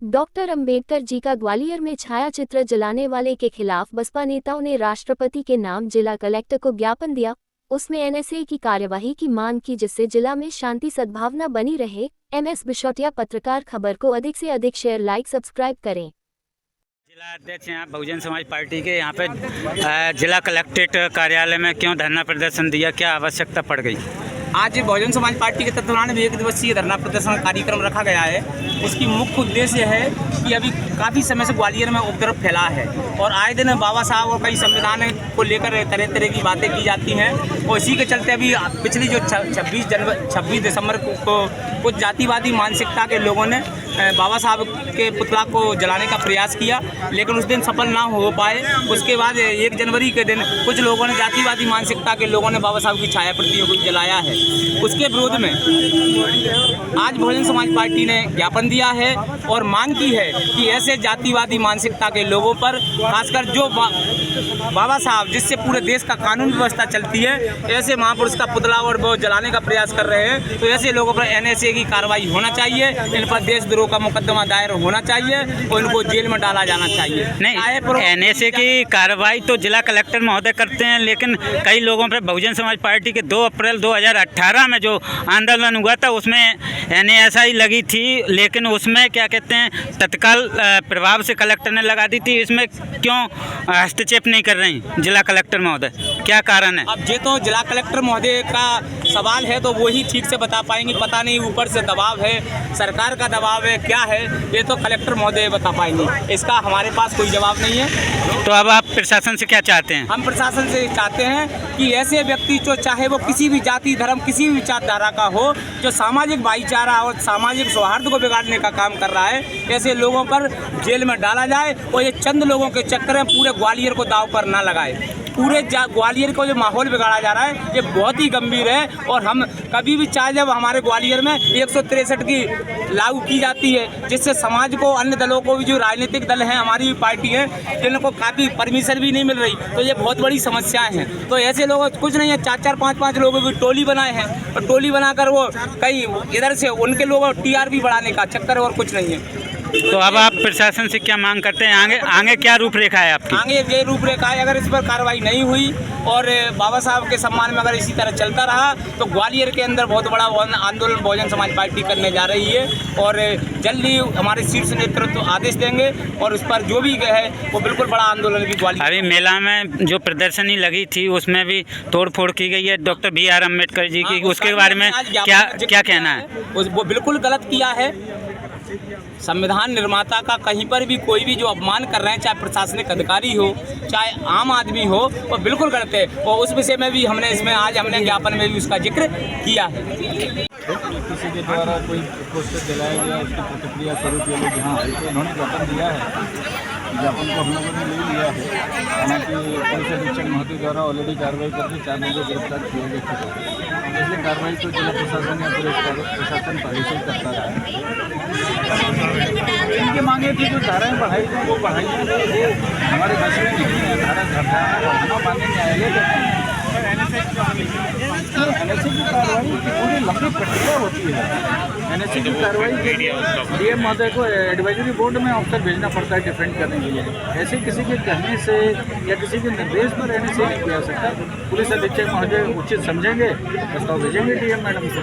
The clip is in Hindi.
डॉक्टर अंबेडकर जी का ग्वालियर में छायाचित्र जलाने वाले के खिलाफ बसपा नेताओं ने राष्ट्रपति के नाम जिला कलेक्टर को ज्ञापन दिया। उसमें एनएसए की कार्यवाही की मांग की, जिससे जिला में शांति सद्भावना बनी रहे। एमएस बिशोटिया, पत्रकार खबर को अधिक से अधिक शेयर, लाइक, सब्सक्राइब करें। जिला अध्यक्ष यहाँ बहुजन समाज पार्टी के यहाँ पे जिला कलेक्ट्रेट कार्यालय में क्यों धरना प्रदर्शन दिया, क्या आवश्यकता पड़ गई? आज बहुजन समाज पार्टी के तत्वावधान में 1 दिवसीय धरना प्रदर्शन कार्यक्रम रखा गया है। उसकी मुख्य उद्देश्य है कि अभी काफ़ी समय से ग्वालियर में उपद्रव फैला है और आए दिन बाबा साहब और कई संविधान को लेकर तरह तरह की बातें की जाती हैं और इसी के चलते अभी पिछली जो 26 दिसंबर को कुछ जातिवादी मानसिकता के लोगों ने बाबा साहब के पुतला को जलाने का प्रयास किया, लेकिन उस दिन सफल ना हो पाए। उसके बाद 1 जनवरी के दिन कुछ लोगों ने, जातिवादी मानसिकता के लोगों ने बाबा साहब की छाया प्रतियों को जलाया है। उसके विरोध में आज बहुजन समाज पार्टी ने ज्ञापन दिया है और मांग की है कि ऐसे जातिवादी मानसिकता के लोगों पर, खासकर जो बाबा साहब जिससे पूरे देश का कानून व्यवस्था चलती है, ऐसे महापुरुष का पुतला और वो जलाने का प्रयास कर रहे हैं, तो ऐसे लोगों पर एनएसए की कार्रवाई होना चाहिए। इन पर देशद्रोह का मुकदमा दायर होना चाहिए और इनको जेल में डाला जाना चाहिए। नहीं, एनएसए की कार्रवाई तो जिला कलेक्टर महोदय करते हैं, लेकिन कई लोगों पर बहुजन समाज पार्टी के 2 अप्रैल 2018 में जो आंदोलन हुआ था उसमें एनएसआई लगी थी, लेकिन उसमें क्या कहते हैं तत्काल प्रभाव से कलेक्टर ने लगा दी थी। इसमें क्यों हस्तक्षेप नहीं कर रही जिला कलेक्टर महोदय, क्या कारण है? अब ये तो जिला कलेक्टर महोदय का सवाल है, तो वो ही ठीक से बता पाएंगे। पता नहीं ऊपर से दबाव है, सरकार का दबाव है, क्या है, ये तो कलेक्टर महोदय बता पाएंगे। इसका हमारे पास कोई जवाब नहीं है। तो अब आप प्रशासन से क्या चाहते हैं? हम प्रशासन से चाहते हैं कि ऐसे व्यक्ति जो चाहे वो किसी भी जाति, धर्म, किसी भी विचारधारा का हो, जो सामाजिक भाईचारा और सामाजिक सौहार्द को बिगाड़ने का काम कर रहा है, ऐसे लोगों पर जेल में डाला जाए और ये चंद लोगों के चक्कर में पूरे ग्वालियर को दांव पर ना लगाए। पूरे ग्वालियर को जो माहौल बिगाड़ा जा रहा है ये बहुत ही गंभीर है और हम कभी भी चाहे जब हमारे ग्वालियर में 163 की लागू की जाती है, जिससे समाज को, अन्य दलों को भी, जो राजनीतिक दल हैं, हमारी भी पार्टी है, जिनको काफ़ी परमिशन भी नहीं मिल रही, तो ये बहुत बड़ी समस्याएं हैं। तो ऐसे लोग कुछ नहीं है, 4-4, 5-5 लोगों की टोली बनाए हैं और टोली बनाकर वो कई इधर से उनके लोगों टीआरपी बढ़ाने का चक्कर है और कुछ नहीं है। तो अब आप प्रशासन से क्या मांग करते हैं? आगे क्या रूपरेखा है आपकी? आगे ये रूपरेखा है, अगर इस पर कार्रवाई नहीं हुई और बाबा साहब के सम्मान में अगर इसी तरह चलता रहा तो ग्वालियर के अंदर बहुत बड़ा आंदोलन बहुजन समाज पार्टी करने जा रही है और जल्दी हमारे शीर्ष नेतृत्व आदेश देंगे और उस पर जो भी है वो बिल्कुल बड़ा आंदोलन भी ग्वालियर। अभी मेला में जो प्रदर्शनी लगी थी उसमें भी तोड़फोड़ की गई है डॉक्टर BR अम्बेडकर जी की, उसके बारे में क्या कहना है? वो बिल्कुल गलत किया है। संविधान निर्माता का कहीं पर भी कोई भी जो अपमान कर रहे हैं, चाहे प्रशासनिक अधिकारी हो, चाहे आम आदमी हो, वो बिल्कुल गलत है और उस विषय में भी हमने ज्ञापन में भी उसका जिक्र किया है। किसी के द्वारा कोई पोस्टर दिलाया गया, उसकी प्रतिक्रिया स्वरूप ये लोग यहाँ आए थे, उन्होंने ज्ञापन दिया है। ज्ञापन को हम लोगों ने ले लिया है। हालांकि पुलिस अधीक्षक महोदय द्वारा ऑलरेडी कार्रवाई करके 4 लोगों को गिरफ्तार किया जा चुका है। इसलिए कार्रवाई तो जिला प्रशासन या पुलिस प्रशासन पहले से करता रहा है। इनकी मांगे थी जो धाराएँ बढ़ाई थी वो बढ़ाई है, हमारे बस में नहीं है। धारा घटना माननीय न्यायालय एनएसए की कार्रवाई की पूरी लंबी प्रक्रिया होती है। एनएसए की कार्रवाई के लिए डीएम महोदय को एडवाइजरी बोर्ड में अफसर भेजना पड़ता है डिफेंड करने के लिए। ऐसे किसी के कहने से या किसी के निर्देश पर एनएसए नहीं किया सकता। पुलिस अधीक्षक महोदय उचित समझेंगे, प्रस्ताव भेजेंगे डीएम मैडम से।